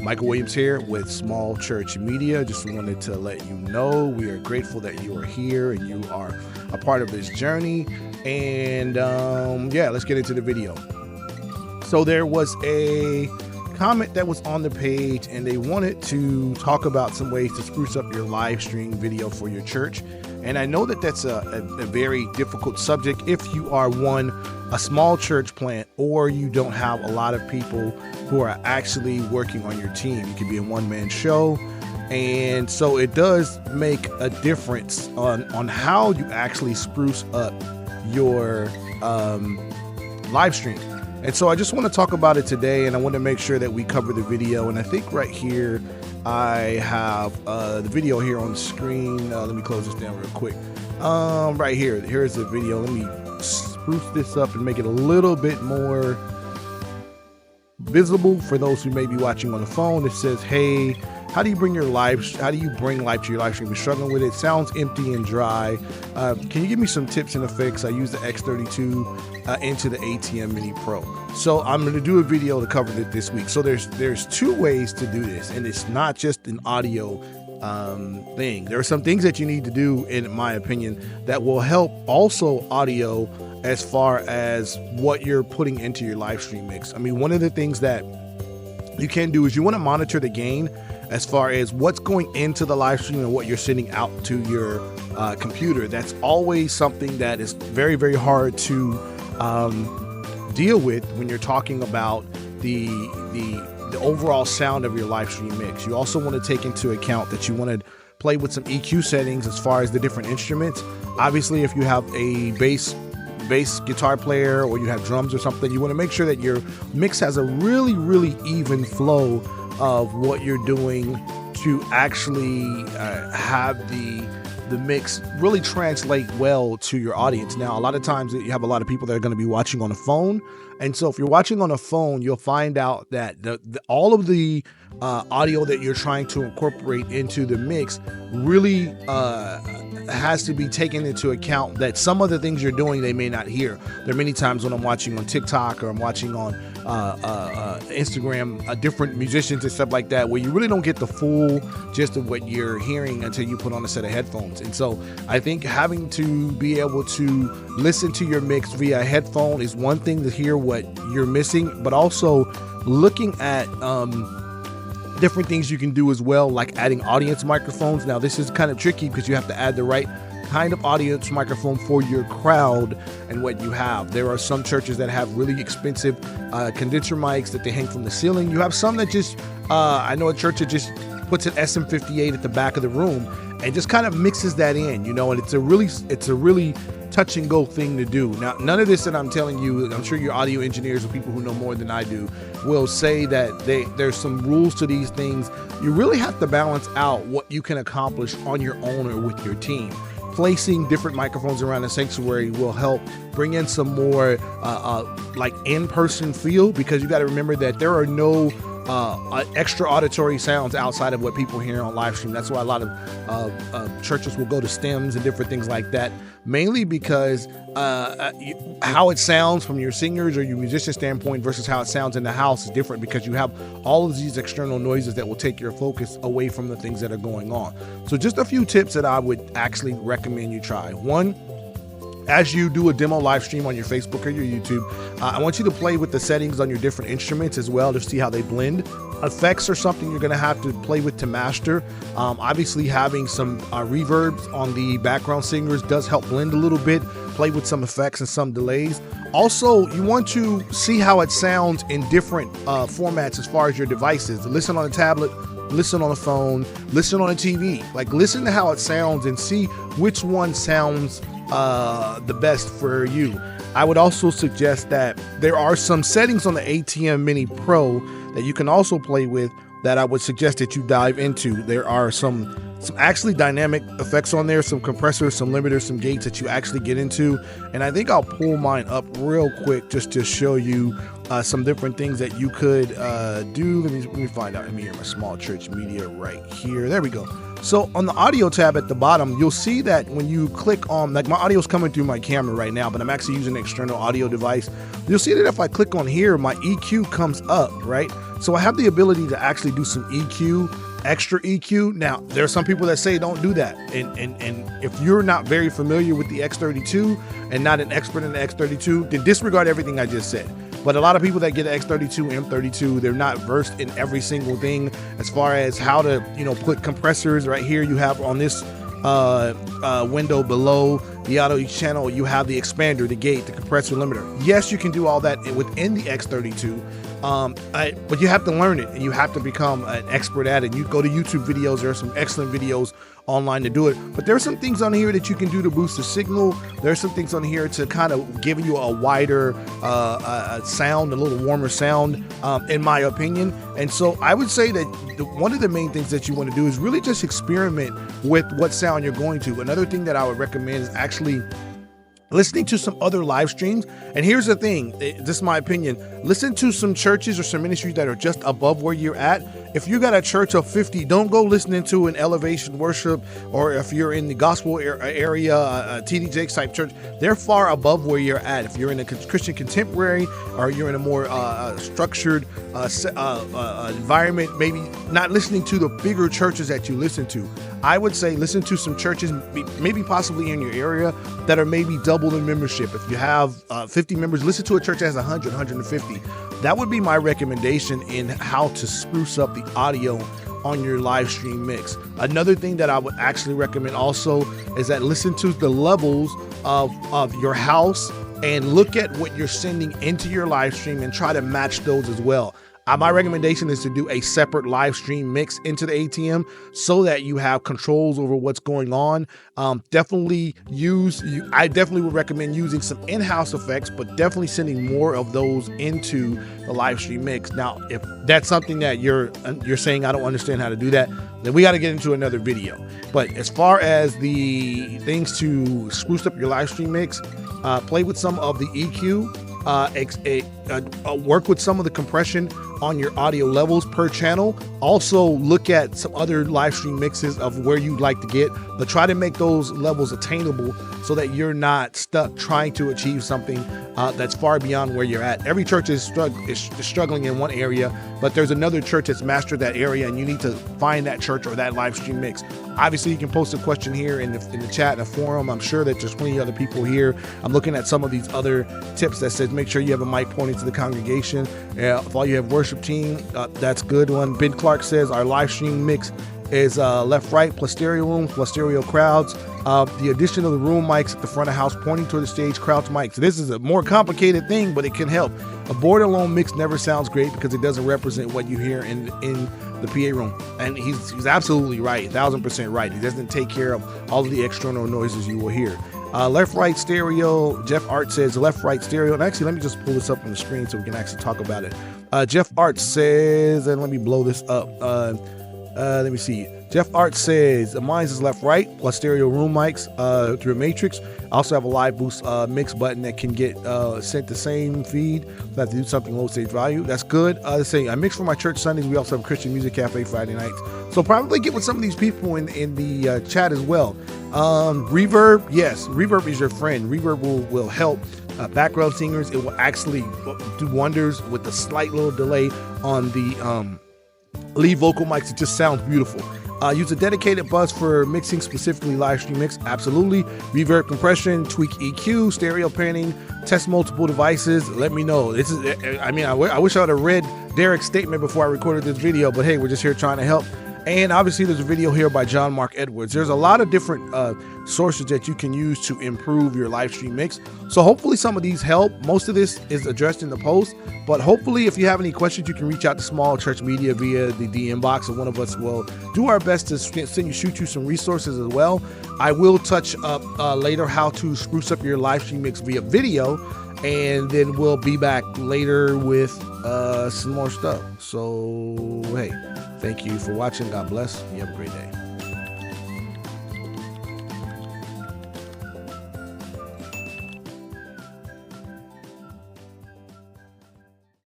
Michael Williams here with Small Church Media. Just wanted to let you know we are grateful that you are here and you are a part of this journey. And yeah, let's get into the video. So there was a comment that was on the page and they wanted to talk about some ways to spruce up your live stream video for your church. And I know that that's a very difficult subject if you are a small church plant, or you don't have a lot of people who are actually working on your team. You can be a one-man show. And so it does make a difference on how you actually spruce up your live stream. And so I just want to talk about it today, and I want to make sure that we cover the video. And I think right here, I have the video here on the screen. Let me close this down real quick. Right here, here's the video. Let me spruce this up and make it a little bit more visible for those who may be watching on the phone. It says, hey, how do you bring life to your live stream? You're struggling with it. Sounds empty and dry. Can you give me some tips and effects? I use the X32 into the ATM Mini Pro. So I'm going to do a video to cover it this week. So there's two ways to do this, and it's not just an audio thing. There are some things that you need to do, in my opinion, that will help also audio as far as what you're putting into your live stream mix. I mean, one of the things that you can do is you want to monitor the gain as far as what's going into the live stream and what you're sending out to your computer. That's always something that is very, very hard to deal with when you're talking about the overall sound of your live stream mix. You also want to take into account that you want to play with some EQ settings as far as the different instruments. Obviously, if you have a bass guitar player or you have drums or something, you want to make sure that your mix has a really, really even flow of what you're doing to actually have the mix really translate well to your audience. Now, a lot of times you have a lot of people that are going to be watching on a phone. And so if you're watching on a phone, you'll find out that all of the audio that you're trying to incorporate into the mix really has to be taken into account, that some of the things you're doing they may not hear. There are many times when I'm watching on TikTok or I'm watching on Instagram, different musicians and stuff like that, where you really don't get the full gist of what you're hearing until you put on a set of headphones. And so I think having to be able to listen to your mix via headphone is one thing to hear what you're missing, but also looking at different things you can do as well, like adding audience microphones. Now, this is kind of tricky because you have to add the right kind of audience microphone for your crowd and what you have. There are some churches that have really expensive condenser mics that they hang from the ceiling. You have some that just, I know a church that just puts an SM58 at the back of the room and just kind of mixes that in, and it's a really touch and go thing to do. Now, none of this that I'm telling you, I'm sure your audio engineers or people who know more than I do will say that there's some rules to these things. You really have to balance out what you can accomplish on your own or with your team. Placing different microphones around the sanctuary will help bring in some more like in-person feel, because you got to remember that there are no extra auditory sounds outside of what people hear on live stream. That's why a lot of churches will go to stems and different things like that, mainly because how it sounds from your singers or your musician standpoint versus how it sounds in the house is different, because you have all of these external noises that will take your focus away from the things that are going on. So just a few tips that I would actually recommend you try. One, as you do a demo live stream on your Facebook or your YouTube, I want you to play with the settings on your different instruments as well to see how they blend. Effects are something you're going to have to play with to master. Obviously, having some reverbs on the background singers does help blend a little bit. Play with some effects and some delays. Also, you want to see how it sounds in different formats as far as your devices. Listen on a tablet, listen on a phone, listen on a TV. Like, listen to how it sounds and see which one sounds the best for you. I would also suggest that there are some settings on the ATM Mini Pro that you can also play with that I would suggest that you dive into. There are some actually dynamic effects on there, some compressors, some limiters, some gates that you actually get into. And I think I'll pull mine up real quick just to show you some different things that you could do. Let me find out. Let me hear my Small Church Media right here. There we go. So on the audio tab at the bottom, you'll see that when you click on, like, my audio is coming through my camera right now, but I'm actually using an external audio device. You'll see that if I click on here, my EQ comes up, right? So I have the ability to actually do some EQ, extra EQ. Now, there are some people that say don't do that. And if you're not very familiar with the X32 and not an expert in the X32, then disregard everything I just said. But a lot of people that get an X32, M32, they're not versed in every single thing as far as how to, put compressors. Right here you have on this window below the audio channel, you have the expander, the gate, the compressor limiter. Yes, you can do all that within the X32, but you have to learn it and you have to become an expert at it. You go to YouTube videos, there are some excellent videos online to do it, but there are some things on here that you can do to boost the signal. There are some things on here to kind of give you a wider sound, a little warmer sound, in my opinion. And so I would say that one of the main things that you want to do is really just experiment with what sound you're going to. Another thing that I would recommend is actually listening to some other live streams. And here's the thing, this is my opinion, listen to some churches or some ministries that are just above where you're at. If you got a church of 50, don't go listening to an elevation worship, or if you're in the gospel area, a TD Jakes type church, they're far above where you're at. If you're in a Christian contemporary, or you're in a more structured environment, maybe not listening to the bigger churches that you listen to. I would say listen to some churches, maybe possibly in your area, that are maybe double in membership. If you have 50 members, listen to a church that has 100, 150. That would be my recommendation in how to spruce up the audio on your live stream mix. Another thing that I would actually recommend also is that listen to the levels of your house and look at what you're sending into your live stream and try to match those as well. My recommendation is to do a separate live stream mix into the ATM so that you have controls over what's going on. I definitely would recommend using some in-house effects, but definitely sending more of those into the live stream mix. Now, if that's something that you're saying, I don't understand how to do that, then we got to get into another video. But as far as the things to spruce up your live stream mix, play with some of the EQ, work with some of the compression on your audio levels per channel. Also look at some other live stream mixes of where you'd like to get, but try to make those levels attainable so that you're not stuck trying to achieve something that's far beyond where you're at. Every church is struggling in one area, but there's another church that's mastered that area, and you need to find that church or that live stream mix. Obviously, you can post a question here in the chat, in the forum. I'm sure that there's plenty of other people here. I'm looking at some of these other tips that says make sure you have a mic pointing to the congregation. If all you have worship team, that's good one. Ben Clark says our live stream mix is left, right, plus stereo rooms, plus stereo crowds. The addition of the room mics at the front of house pointing toward the stage, crouch mics. This is a more complicated thing, but it can help. A board alone mix never sounds great because it doesn't represent what you hear in the PA room. And he's absolutely right, 1000% right. He doesn't take care of all of the external noises you will hear. Left, right stereo. Jeff Art says left, right stereo. And actually, let me just pull this up on the screen so we can actually talk about it. Jeff Art says, and let me blow this up. Let me see. Jeff Art says mine's is left, right, plus stereo room mics through a matrix. I also have a live boost mix button that can get sent the same feed. So I have to do something low stage value. That's good. Let's say I mix for my church Sundays. We also have a Christian Music Cafe Friday nights. So probably get with some of these people in the chat as well. Reverb, yes, reverb is your friend. Reverb will help background singers. It will actually do wonders with a slight little delay on the lead vocal mics. It just sounds beautiful. Use a dedicated bus for mixing, specifically live stream mix. Absolutely. Reverb compression, tweak EQ, stereo panning, test multiple devices. Let me know. This is, I wish I would have read Derek's statement before I recorded this video, but hey, we're just here trying to help. And obviously there's a video here by John Mark Edwards. There's a lot of different sources that you can use to improve your live stream mix. So hopefully some of these help. Most of this is addressed in the post, but hopefully if you have any questions, you can reach out to Small Church Media via the DM box, and one of us will do our best to shoot you some resources as well. I will touch up later how to spruce up your live stream mix via video, and then we'll be back later with some more stuff. So hey, thank you for watching. God bless. You have a great day.